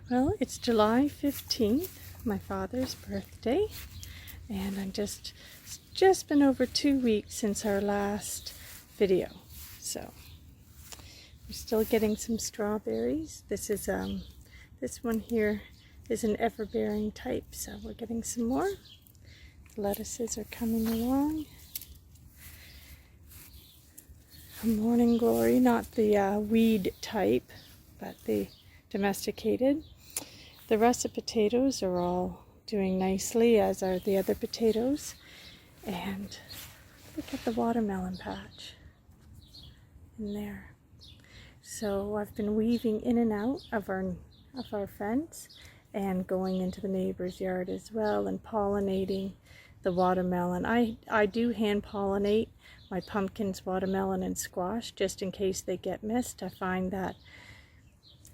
Well, it's July 15th, my father's birthday, and it's just been over 2 weeks since our last video. So we're still getting some strawberries. This one here is an ever-bearing type, so we're getting some more. The lettuces are coming along. A morning glory, not the weed type, but the domesticated. The russet potatoes are all doing nicely, as are the other potatoes. And look at the watermelon patch in there. So I've been weaving in and out of our fence and going into the neighbor's yard as well and pollinating the watermelon. I do hand pollinate my pumpkins, watermelon, and squash just in case they get missed. I find that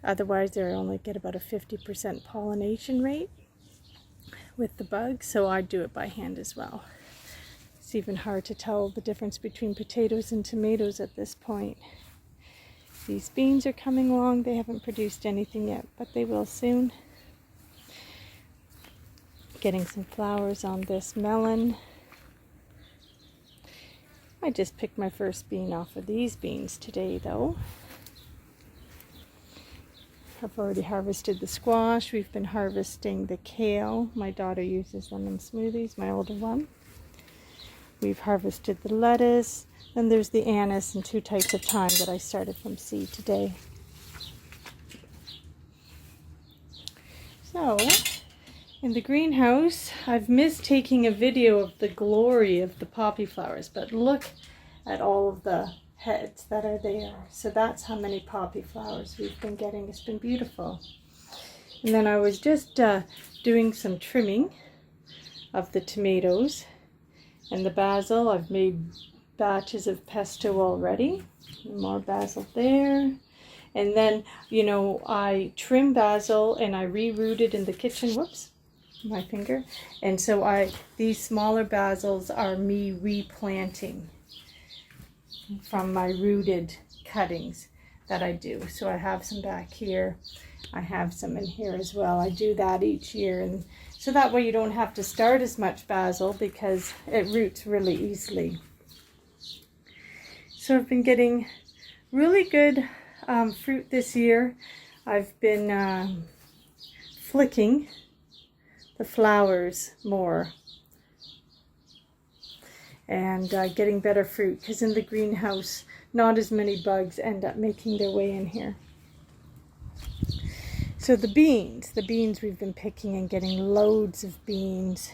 otherwise they only get about a 50% pollination rate with the bugs, so I do it by hand as well. It's even hard to tell the difference between potatoes and tomatoes at this point. These beans are coming along. They haven't produced anything yet, but they will soon. Getting some flowers on this melon. I just picked my first bean off of these beans today though. I've already harvested the squash. We've been harvesting the kale. My daughter uses them in smoothies, my older one. We've harvested the lettuce. Then there's the anise and 2 types of thyme that I started from seed today. So, in the greenhouse, I've missed taking a video of the glory of the poppy flowers, but look at all of the heads that are there. So that's how many poppy flowers we've been getting. It's been beautiful. And then I was just doing some trimming of the tomatoes and the basil. I've made batches of pesto already. More basil there. And then, you know, I trim basil and I reroot in the kitchen. Whoops, my finger. And so these smaller basils are me replanting from my rooted cuttings that I do. So I have some back here. I have some in here as well. I do that each year, and so that way you don't have to start as much basil because it roots really easily. So I've been getting really good fruit this year. I've been flicking the flowers more and getting better fruit, because in the greenhouse not as many bugs end up making their way in here. So the beans we've been picking and getting loads of beans.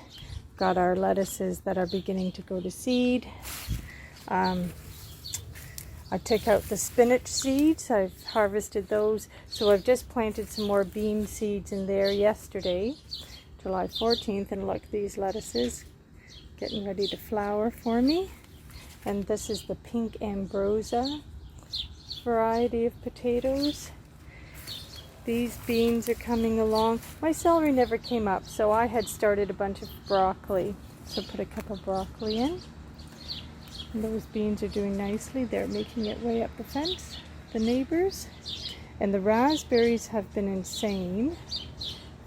Got our lettuces that are beginning to go to seed. I took out the spinach seeds. I've harvested those, so I've just planted some more bean seeds in there yesterday, July 14th, and look, these lettuces getting ready to flower for me. And this is the pink ambrosia variety of potatoes. These beans are coming along. My celery never came up, so I had started a bunch of broccoli, so put a cup of broccoli in. And those beans are doing nicely. They're making it way up the fence, the neighbors. And the raspberries have been insane.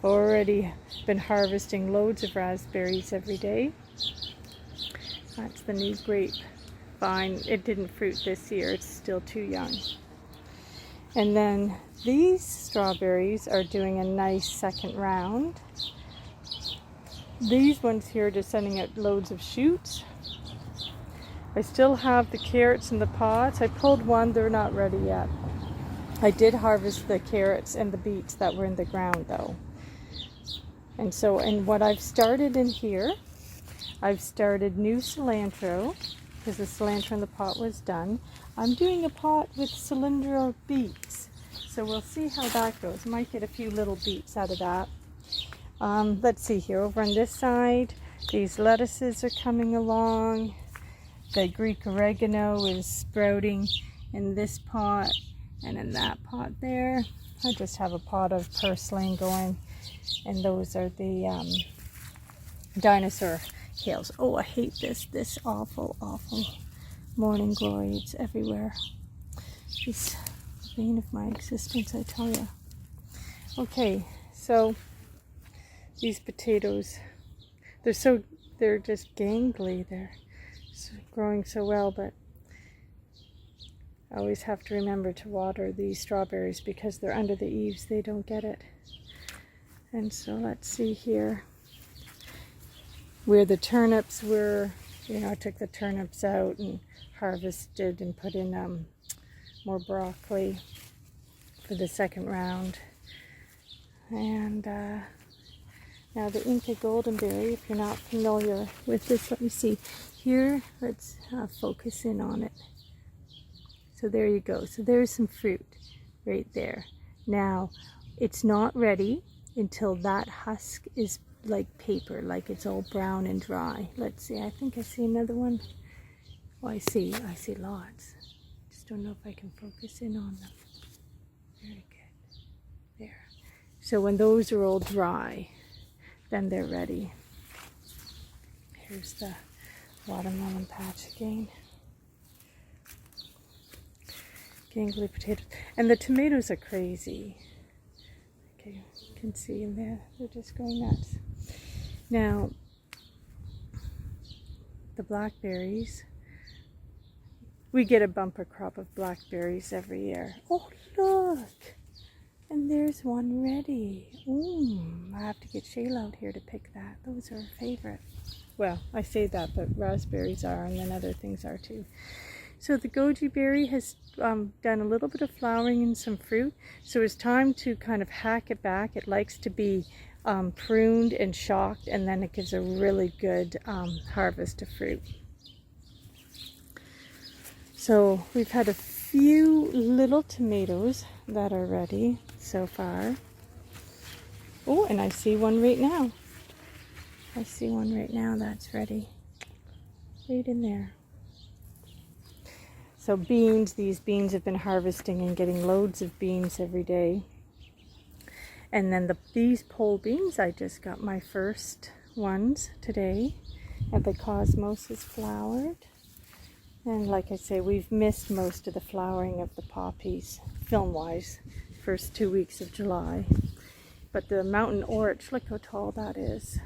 Already been harvesting loads of raspberries every day. That's the new grapevine. It didn't fruit this year. It's still too young. And then these strawberries are doing a nice second round. These ones here are just sending out loads of shoots. I still have the carrots in the pots. I pulled one. They're not ready yet. I did harvest the carrots and the beets that were in the ground though. And so, and what I've started in here, I've started new cilantro, because the cilantro in the pot was done. I'm doing a pot with cylindro beets, so we'll see how that goes. Might get a few little beets out of that. Let's see here, over on this side, these lettuces are coming along. The Greek oregano is sprouting in this pot and in that pot there. I just have a pot of purslane going, and those are the dinosaur kales. Oh, I hate this awful morning glory. It's everywhere. It's the bane of my existence, I tell you. Okay, So these potatoes, they're just gangly. They're growing so well, but I always have to remember to water these strawberries because they're under the eaves. They don't get it. And so let's see here where the turnips were. I took the turnips out and harvested and put in more broccoli for the second round. And now the Inca goldenberry, if you're not familiar with this, let me see. Here, let's focus in on it. So there you go. So there's some fruit right there. Now, it's not ready until that husk is like paper, like it's all brown and dry. Let's see, I think I see another one. Oh, I see lots. Just don't know if I can focus in on them. Very good. There. So when those are all dry, then they're ready. Here's the watermelon patch again. Gangly potatoes. And the tomatoes are crazy. Okay, you can see in there. They're just going nuts. Now, the blackberries. We get a bumper crop of blackberries every year. Oh, look! And there's one ready. I have to get Shayla out here to pick that. Those are her favorite. Well, I say that, but raspberries are, and then other things are too. So the goji berry has done a little bit of flowering and some fruit. So it's time to kind of hack it back. It likes to be pruned and shocked, and then it gives a really good harvest of fruit. So we've had a few little tomatoes that are ready so far. Oh, and I see one right now. I see one right now that's ready. Right in there. So beans, these beans have been harvesting and getting loads of beans every day. And then these pole beans, I just got my first ones today. And the cosmos is flowered. And like I say, we've missed most of the flowering of the poppies, film-wise, first 2 weeks of July. But the mountain orch, look how tall that is.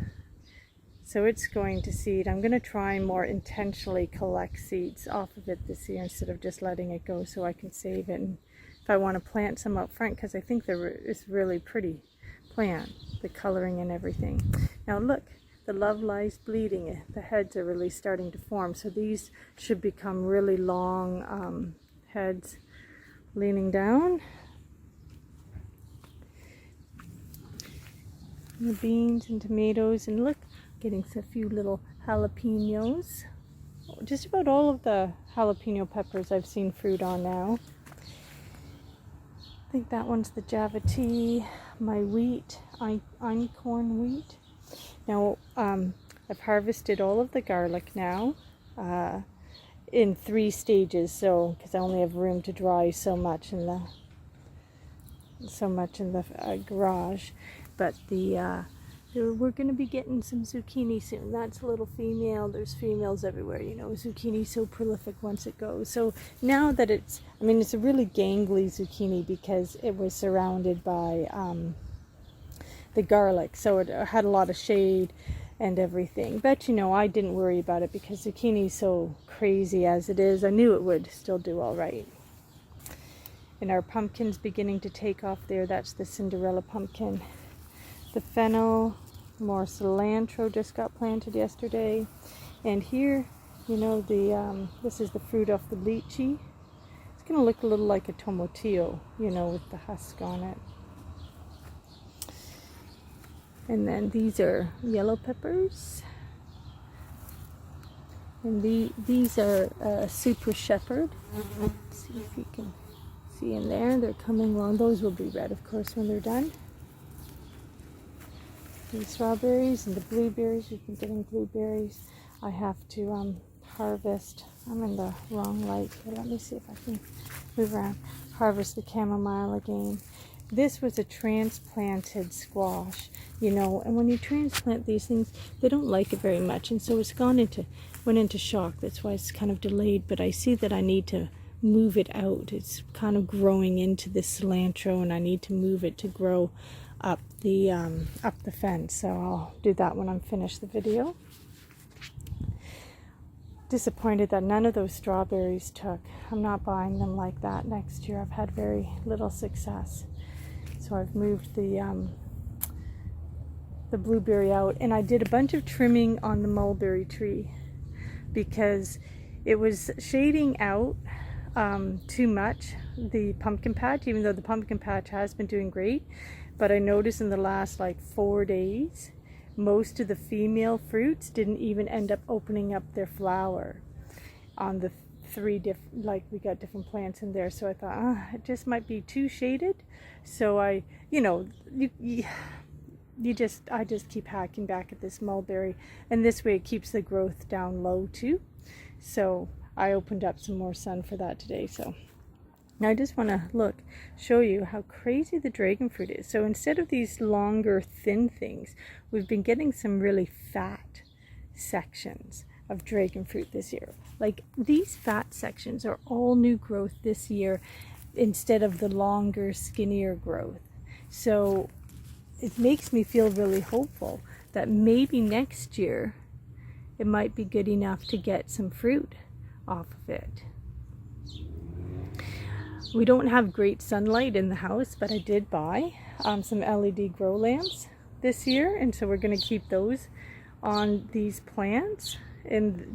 So it's going to seed. I'm going to try and more intentionally collect seeds off of it this year instead of just letting it go so I can save it. And if I want to plant some up front, because I think it's really pretty plant, the coloring and everything. Now look. The love lies bleeding. The heads are really starting to form. So these should become really long heads leaning down. And the beans and tomatoes. And look, getting a few little jalapenos. Just about all of the jalapeno peppers I've seen fruit on now. I think that one's the Java tea. My wheat, einkorn wheat. Now, I've harvested all of the garlic now in 3 stages, so because I only have room to dry so much in the garage. But we're going to be getting some zucchini soon. That's a little female. There's females everywhere, Zucchini's so prolific once it goes. So now that it's a really gangly zucchini because it was surrounded by the garlic, so it had a lot of shade and everything. But I didn't worry about it because zucchini's so crazy as it is. I knew it would still do all right. And our pumpkin's beginning to take off there. That's the Cinderella pumpkin. The fennel, more cilantro just got planted yesterday. And here, this is the fruit off the lychee. It's going to look a little like a tomatillo, with the husk on it. And then these are yellow peppers. And these are super shepherd. Let's see if you can see in there. They're coming along. Those will be red, of course, when they're done. The strawberries and the blueberries. We've been getting blueberries. I have to harvest. I'm in the wrong light here. Let me see if I can move around. Harvest the chamomile again. This was a transplanted squash, and when you transplant these things, they don't like it very much, and so it's went into shock. That's why it's kind of delayed, but I see that I need to move it out. It's kind of growing into this cilantro, and I need to move it to grow up the fence. So I'll do that when I'm finished the video. Disappointed that none of those strawberries took. I'm not buying them like that next year. I've had very little success. So I've moved the blueberry out, and I did a bunch of trimming on the mulberry tree because it was shading out too much, the pumpkin patch, even though the pumpkin patch has been doing great. But I noticed in the last like 4 days, most of the female fruits didn't even end up opening up their flower on the 3 different, like we got different plants in there. So I thought, it just might be too shaded. So I just keep hacking back at this mulberry, and this way it keeps the growth down low too. So I opened up some more sun for that today. So now I just want to show you how crazy the dragon fruit is. So instead of these longer thin things, we've been getting some really fat sections of dragon fruit this year. Like these fat sections are all new growth this year instead of the longer, skinnier growth. So it makes me feel really hopeful that maybe next year it might be good enough to get some fruit off of it. We don't have great sunlight in the house, but I did buy some LED grow lamps this year, and so we're going to keep those on these plants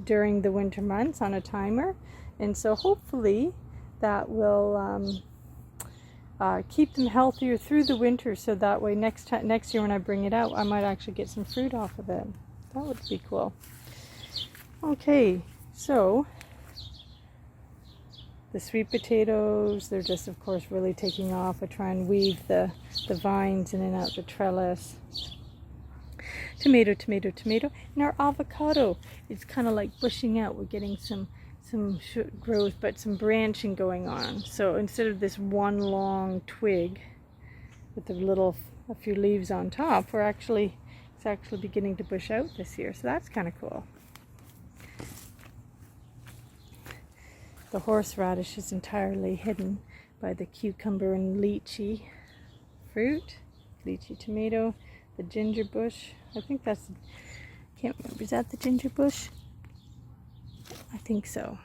during the winter months on a timer, and so hopefully that will keep them healthier through the winter, so that way next year when I bring it out, I might actually get some fruit off of it. That would be cool. Okay, so the sweet potatoes, they're just of course really taking off. I try and weave the vines in and out the trellis. Tomato, tomato, tomato. And our avocado, it's kind of like bushing out. We're getting some growth, but some branching going on. So instead of this one long twig with a few leaves on top, it's actually beginning to bush out this year. So that's kind of cool. The horseradish is entirely hidden by the cucumber and lychee fruit, lychee tomato, the ginger bush. I think can't remember, is that the ginger bush? I think so.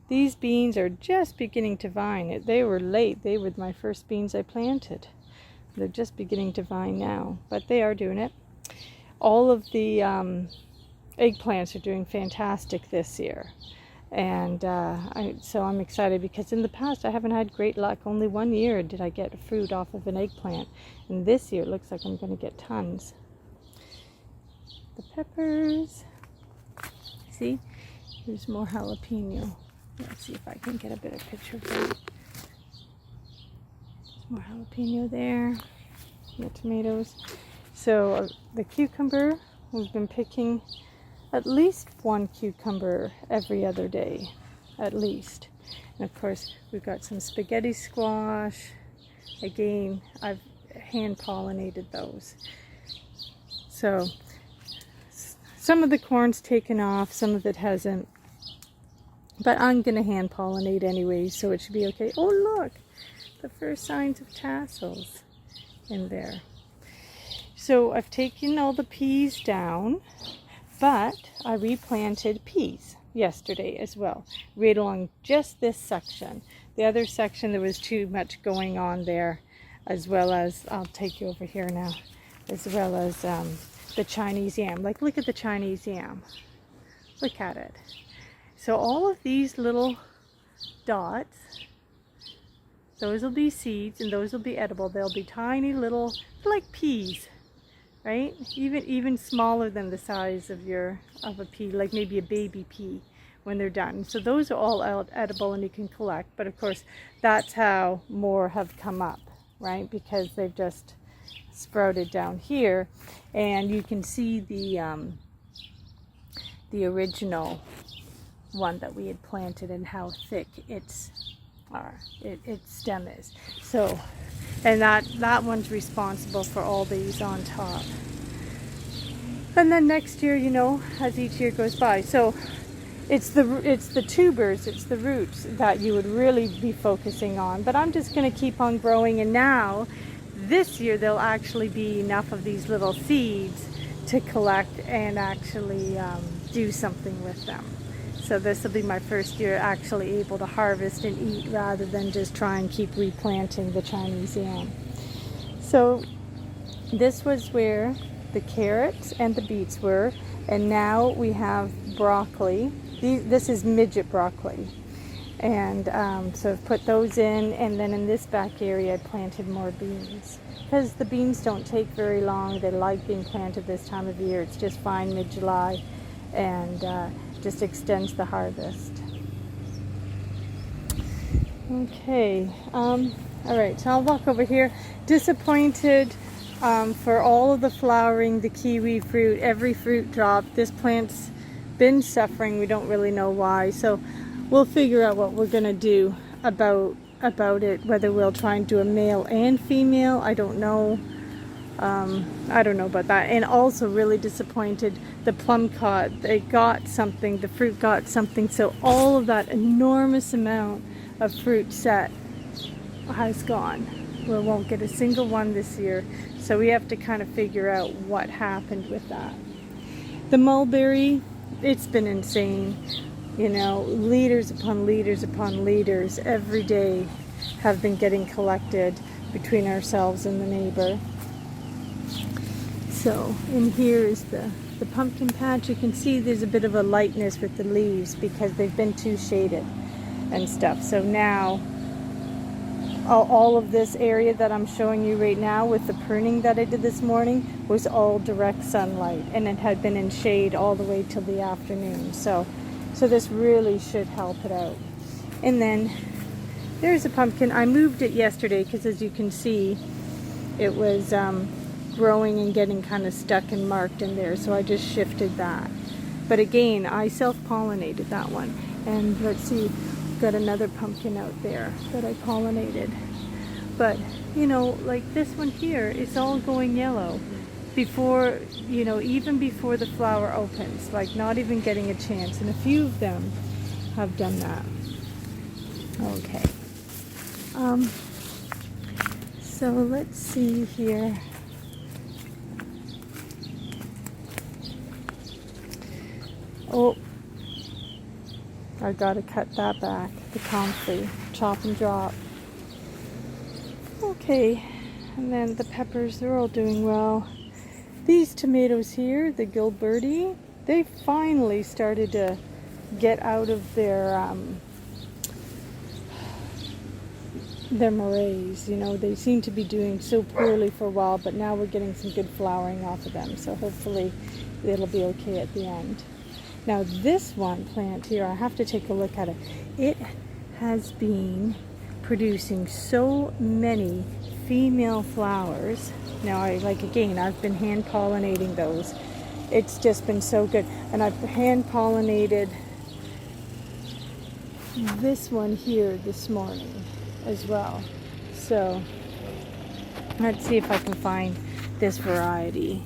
These beans are just beginning to vine. They were late. They were my first beans I planted. They're just beginning to vine now, but they are doing it. All of the eggplants are doing fantastic this year. And so I'm excited because in the past I haven't had great luck. Only 1 year did I get fruit off of an eggplant. And this year it looks like I'm going to get tons. The peppers. See? Here's more jalapeno. Let's see if I can get a better picture of that. There's more jalapeno there. The tomatoes. So the cucumber, we've been picking at least 1 cucumber every other day, at least. And of course, we've got some spaghetti squash. Again, I've hand pollinated those. So some of the corn's taken off, some of it hasn't. But I'm going to hand pollinate anyway, so it should be okay. Oh, look, the first signs of tassels in there. So I've taken all the peas down. But I replanted peas yesterday as well, right along just this section. The other section, there was too much going on there, as well as, I'll take you over here now, as well as the Chinese yam. Like, look at the Chinese yam. Look at it. So all of these little dots, those will be seeds and those will be edible. They'll be tiny little, like peas. Right? Even smaller than the size of a pea, like maybe a baby pea when they're done. So those are all edible and you can collect. But of course, that's how more have come up, right? Because they've just sprouted down here, and you can see the original one that we had planted and how thick its stem is. So. And that one's responsible for all these on top. And then next year, as each year goes by. So it's the tubers, it's the roots that you would really be focusing on. But I'm just going to keep on growing, and now this year there'll actually be enough of these little seeds to collect and actually do something with them. So this will be my first year actually able to harvest and eat rather than just try and keep replanting the Chinese yam. So this was where the carrots and the beets were, and now we have broccoli. This is midget broccoli, and so I've put those in, and then in this back area I planted more beans because the beans don't take very long. They like being planted this time of year. It's just fine mid-July, and just extends the harvest. Okay, all right, so I'll walk over here. Disappointed for all of the flowering, the kiwi fruit, every fruit drop. This plant's been suffering. We don't really know why, so we'll figure out what we're gonna do about it, whether we'll try and do a male and female. I don't know. I don't know about that. And also really disappointed, the plum cod, they got something, the fruit got something, so all of that enormous amount of fruit set has gone. We won't get a single one this year, so we have to kind of figure out what happened with that. The mulberry, it's been insane. You know, liters upon liters upon liters every day have been getting collected between ourselves and the neighbor. So in here is the pumpkin patch. You can see there's a bit of a lightness with the leaves because they've been too shaded and stuff. So now all of this area that I'm showing you right now with the pruning that I did this morning was all direct sunlight, and it had been in shade all the way till the afternoon. So this really should help it out. And then there's a pumpkin. I moved it yesterday because, as you can see, it was growing and getting kind of stuck and marked in there, so I just shifted that. But again, I self-pollinated that one. And let's see, got another pumpkin out there that I pollinated. But you know, like this one here, it's all going yellow before, you know, even before the flower opens, like not even getting a chance. And a few of them have done that. Okay, so let's see here. Oh, I gotta cut that back, the comfrey, chop and drop. Okay, and then the peppers, they're all doing well. These tomatoes here, the Gilberti, they finally started to get out of their maraise. You know, they seem to be doing so poorly for a while, but now we're getting some good flowering off of them, so hopefully it'll be okay at the end. Now this one plant here, I have to take a look at it. It has been producing so many female flowers. Now I've been hand pollinating those. It's just been so good. And I've hand pollinated this one here this morning as well. So let's see if I can find this variety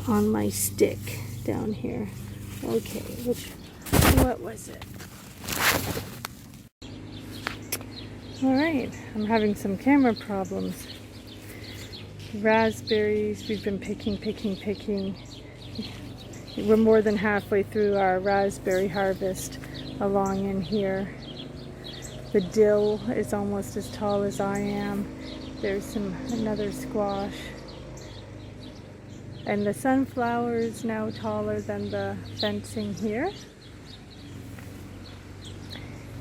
on my stick down here. Okay, what was it? All right, I'm having some camera problems. Raspberries, we've been picking. We're more than halfway through our raspberry harvest along in here. The dill is almost as tall as I am. There's another squash. And the sunflower is now taller than the fencing here.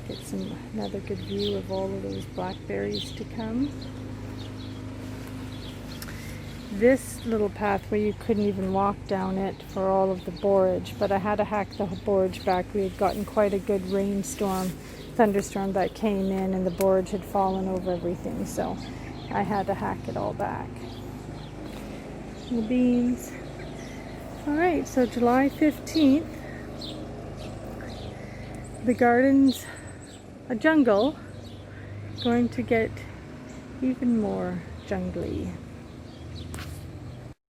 Get another good view of all of those blackberries to come. This little pathway, you couldn't even walk down it for all of the borage, but I had to hack the borage back. We had gotten quite a good thunderstorm that came in, and the borage had fallen over everything, so I had to hack it all back. The beans. All right, so July 15th, the garden's a jungle, going to get even more jungly.